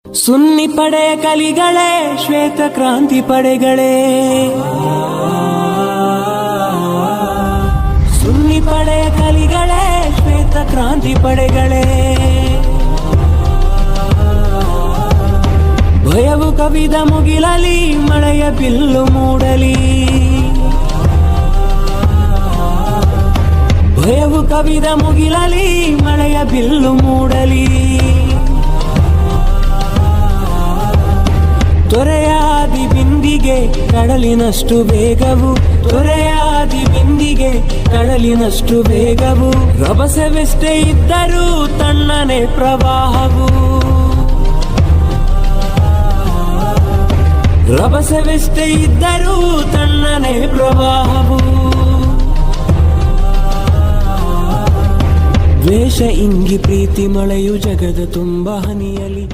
ಸುನ್ನಿ ಪಡೆಯ ಕಲಿಗಳೇ, ಶ್ವೇತ ಕ್ರಾಂತಿ ಪಡೆಗಳೇ, ಸುನ್ನಿ ಪಡೆಯ ಕಲಿಗಳೇ, ಶ್ವೇತ ಕ್ರಾಂತಿ ಪಡೆಗಳೇ, ಭಯವು ಕವಿದ ಮುಗಿಲಲಿ, ಮಳೆಯ ಬಿಲ್ಲು ಮೂಡಲಿ, ಭಯವು ಕವಿದ ಮುಗಿಲಲಿ, ಮಳೆಯ ಬಿಲ್ಲು ಮೂಡಲಿ, ತೊರೆಯಾದಿ ಬಿಂದಿಗೆ ಕಡಲಿನಷ್ಟು ವೇಗವು, ತೊರೆಯಾದಿ ಬಿಂದಿಗೆ ಕಡಲಿನಷ್ಟು ವೇಗವು, ರಭಸವೆಷ್ಟೇ ಇದ್ದರೂ ತಣ್ಣನೆ ಪ್ರವಾಹವು, ರಭಸವೆಷ್ಟೇ ಇದ್ದರೂ ತಣ್ಣನೆ ಪ್ರವಾಹವು, ದ್ವೇಷ ಇಂಗಿ ಪ್ರೀತಿ ಮಳೆಯು ಜಗದ ತುಂಬ ಹನಿಯಲಿ.